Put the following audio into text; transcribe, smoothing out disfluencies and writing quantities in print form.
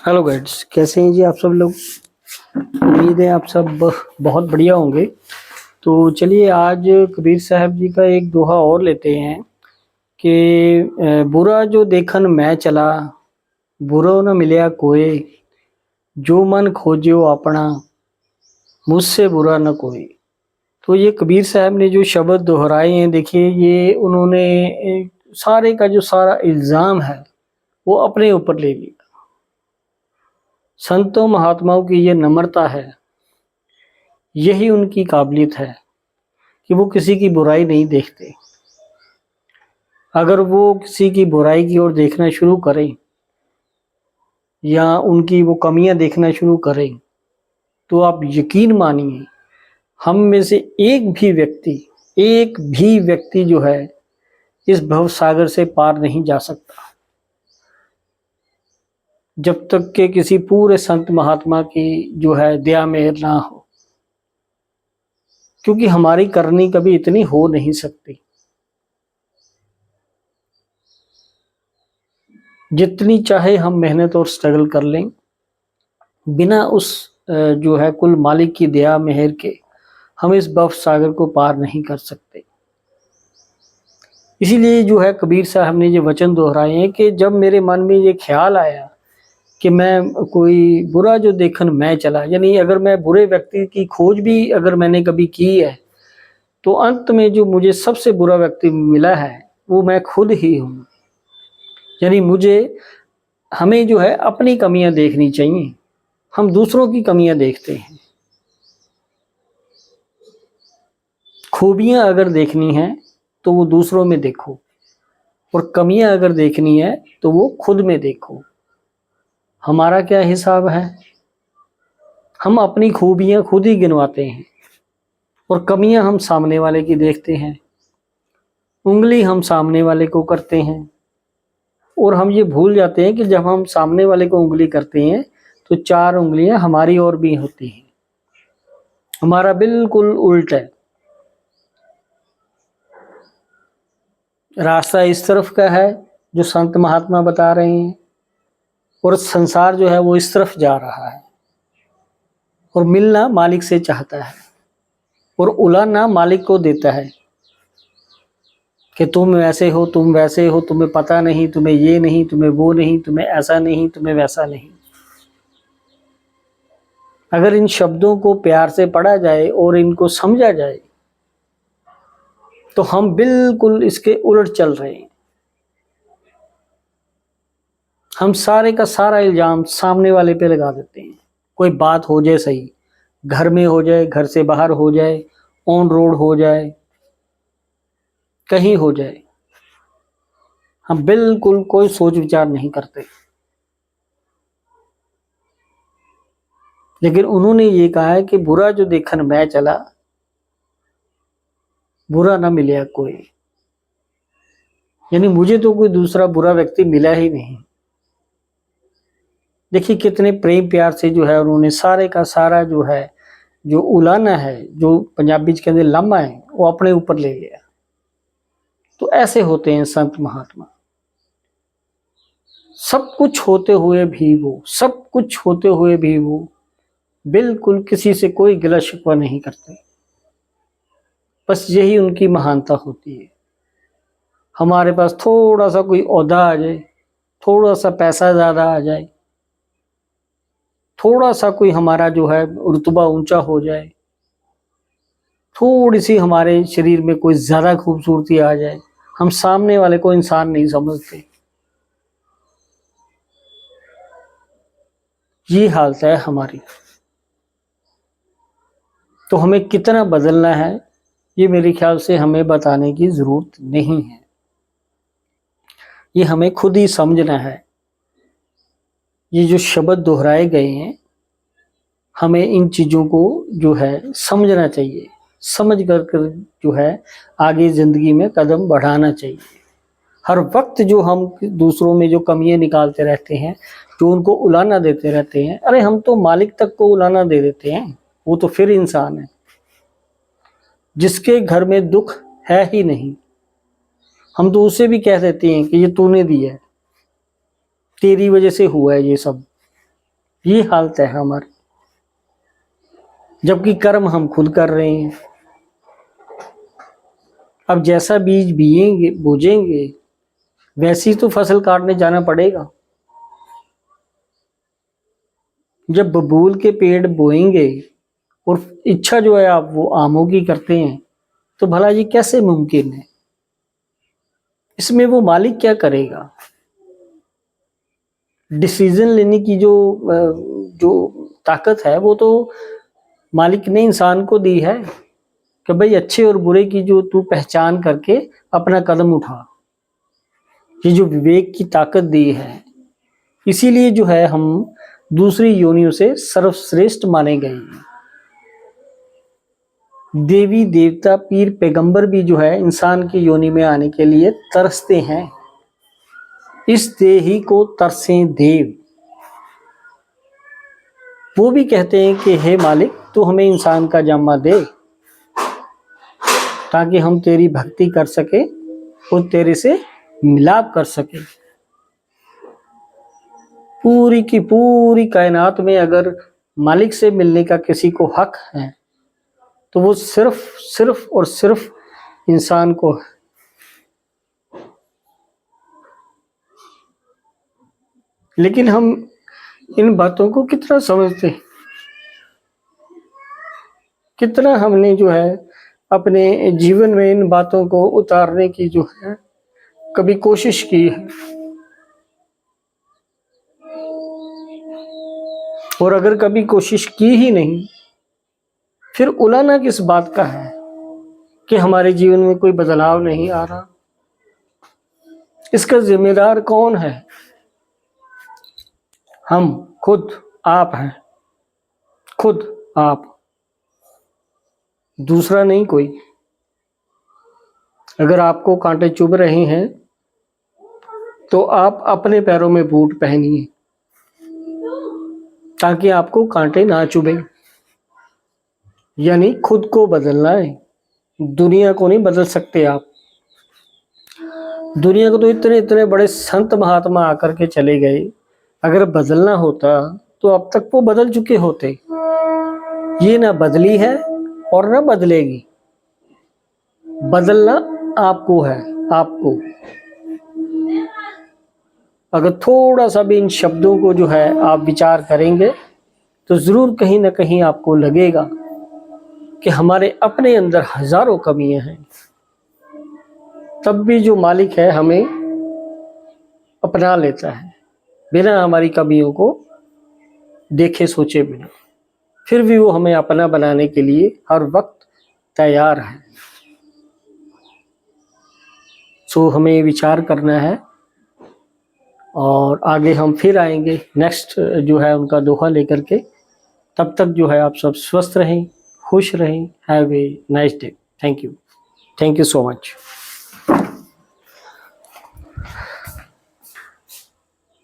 Hello guides, कैसे हैं जी आप सब लोग। उम्मीद है आप सब बहुत बढ़िया होंगे। तो चलिए आज कबीर साहब जी का एक दोहा और लेते हैं कि बुरा जो देखन मैं चला, बुरो न मिलया कोई, जो मन खोजियो अपना, मुझसे बुरा न कोई। तो ये कबीर साहब ने जो शब्द दोहराए हैं, देखिए ये उन्होंने सारे का जो सारा इल्ज़ाम है वो अपने ऊपर ले लिया। संतों महात्माओं की ये नम्रता है, यही उनकी काबिलियत है कि वो किसी की बुराई नहीं देखते। अगर वो किसी की बुराई की ओर देखना शुरू करें या उनकी वो कमियां देखना शुरू करें, तो आप यकीन मानिए हम में से एक भी व्यक्ति जो है इस भव सागर से पार नहीं जा सकता, जब तक कि किसी पूरे संत महात्मा की जो है दया मेहर ना हो। क्योंकि हमारी करनी कभी इतनी हो नहीं सकती। जितनी चाहे हम मेहनत और स्ट्रगल कर लें, बिना उस जो है कुल मालिक की दया मेहर के हम इस भव सागर को पार नहीं कर सकते। इसीलिए जो है कबीर साहब ने ये वचन दोहराए हैं कि जब मेरे मन में ये ख्याल आया कि मैं कोई बुरा जो देखन मैं चला, यानी अगर मैं बुरे व्यक्ति की खोज भी अगर मैंने कभी की है, तो अंत में जो मुझे सबसे बुरा व्यक्ति मिला है वो मैं खुद ही हूँ। यानी हमें जो है अपनी कमियां देखनी चाहिए, हम दूसरों की कमियां देखते हैं। खूबियां अगर देखनी है तो वो दूसरों में देखो, और कमियां अगर देखनी है तो वो खुद में देखो। हमारा क्या हिसाब है, हम अपनी खूबियां खुद ही गिनवाते हैं और कमियां हम सामने वाले की देखते हैं, उंगली हम सामने वाले को करते हैं। और हम ये भूल जाते हैं कि जब हम सामने वाले को उंगली करते हैं तो 4 उंगलियां हमारी ओर भी होती हैं। हमारा बिल्कुल उल्टा है। रास्ता इस तरफ का है जो संत महात्मा बता रहे हैं, और संसार जो है वो इस तरफ जा रहा है, और मिलना मालिक से चाहता है और उलाना मालिक को देता है कि तुम ऐसे हो, तुम वैसे हो, तुम्हें पता नहीं, तुम्हें ये नहीं, तुम्हें वो नहीं, तुम्हें ऐसा नहीं, तुम्हें वैसा नहीं। अगर इन शब्दों को प्यार से पढ़ा जाए और इनको समझा जाए तो हम बिल्कुल इसके उलट चल रहे हैं। हम सारे का सारा इल्जाम सामने वाले पे लगा देते हैं। कोई बात हो जाए सही, घर में हो जाए, घर से बाहर हो जाए, ऑन रोड हो जाए, कहीं हो जाए, हम बिल्कुल कोई सोच विचार नहीं करते। लेकिन उन्होंने ये कहा है कि बुरा जो देखन मैं चला, बुरा ना मिले कोई। यानी मुझे तो कोई दूसरा बुरा व्यक्ति मिला ही नहीं। देखिए कितने प्रेम प्यार से जो है उन्होंने सारे का सारा जो है, जो उलाना है, जो पंजाबी के अंदर लामा है, वो अपने ऊपर ले लिया। तो ऐसे होते हैं संत महात्मा। सब कुछ होते हुए भी वो बिल्कुल किसी से कोई गिला शिकवा नहीं करते। बस यही उनकी महानता होती है। हमारे पास थोड़ा सा कोई ओहदा आ जाए, थोड़ा सा पैसा ज्यादा आ जाए, थोड़ा सा कोई हमारा जो है रुतबा ऊंचा हो जाए, थोड़ी सी हमारे शरीर में कोई ज्यादा खूबसूरती आ जाए, हम सामने वाले को इंसान नहीं समझते। ये हालत है हमारी। तो हमें कितना बदलना है, ये मेरे ख्याल से हमें बताने की जरूरत नहीं है। ये हमें खुद ही समझना है। ये जो शब्द दोहराए गए हैं, हमें इन चीज़ों को जो है समझना चाहिए, समझ कर जो है आगे ज़िंदगी में कदम बढ़ाना चाहिए। हर वक्त जो हम दूसरों में जो कमियां निकालते रहते हैं, जो उनको उलाना देते रहते हैं, अरे हम तो मालिक तक को उलाना दे देते हैं। वो तो फिर इंसान है जिसके घर में दुख है ही नहीं, हम तो उसे भी कह देते हैं कि ये तूने दिया है, तेरी वजह से हुआ है ये सब। ये हालत है हमारी, जबकि कर्म हम खुद कर रहे हैं। अब जैसा बीज बीएंगे बोजेंगे वैसी तो फसल काटने जाना पड़ेगा। जब बबूल के पेड़ बोएंगे और इच्छा जो है आप वो आमों की करते हैं, तो भला ये कैसे मुमकिन है? इसमें वो मालिक क्या करेगा? डिसीजन लेने की जो ताकत है वो तो मालिक ने इंसान को दी है कि भाई अच्छे और बुरे की जो तू पहचान करके अपना कदम उठा। ये जो विवेक की ताकत दी है, इसीलिए जो है हम दूसरी योनियों से सर्वश्रेष्ठ माने गए हैं। देवी देवता पीर पैगंबर भी जो है इंसान की योनि में आने के लिए तरसते हैं। इस देही को तरसे देव। वो भी कहते हैं कि हे मालिक तू हमें इंसान का जामा दे ताकि हम तेरी भक्ति कर सके और तेरे से मिलाप कर सके। पूरी की पूरी कायनात में अगर मालिक से मिलने का किसी को हक है तो वो सिर्फ और सिर्फ इंसान को है। लेकिन हम इन बातों को कितना समझते हैं, कितना हमने जो है अपने जीवन में इन बातों को उतारने की जो है कभी कोशिश की है। और अगर कभी कोशिश की ही नहीं, फिर उलाना किस बात का है कि हमारे जीवन में कोई बदलाव नहीं आ रहा? इसका जिम्मेदार कौन है? हम खुद आप हैं, खुद आप, दूसरा नहीं कोई। अगर आपको कांटे चुभ रहे हैं तो आप अपने पैरों में बूट पहनिए ताकि आपको कांटे ना चुभे। यानी खुद को बदलना है, दुनिया को नहीं बदल सकते आप। दुनिया को तो इतने इतने बड़े संत महात्मा आकर के चले गए, अगर बदलना होता तो अब तक वो बदल चुके होते। ये ना बदली है और ना बदलेगी। बदलना आपको है, आपको। अगर थोड़ा सा भी इन शब्दों को जो है आप विचार करेंगे तो जरूर कहीं ना कहीं आपको लगेगा कि हमारे अपने अंदर हजारों कमियां हैं। तब भी जो मालिक है हमें अपना लेता है बिना हमारी कमियों को देखे सोचे बिना। फिर भी वो हमें अपना बनाने के लिए हर वक्त तैयार है। सो हमें विचार करना है और आगे हम फिर आएंगे नेक्स्ट जो है उनका दोहा लेकर के। तब तक जो है आप सब स्वस्थ रहें, खुश रहें। Have a nice day. Thank you so much.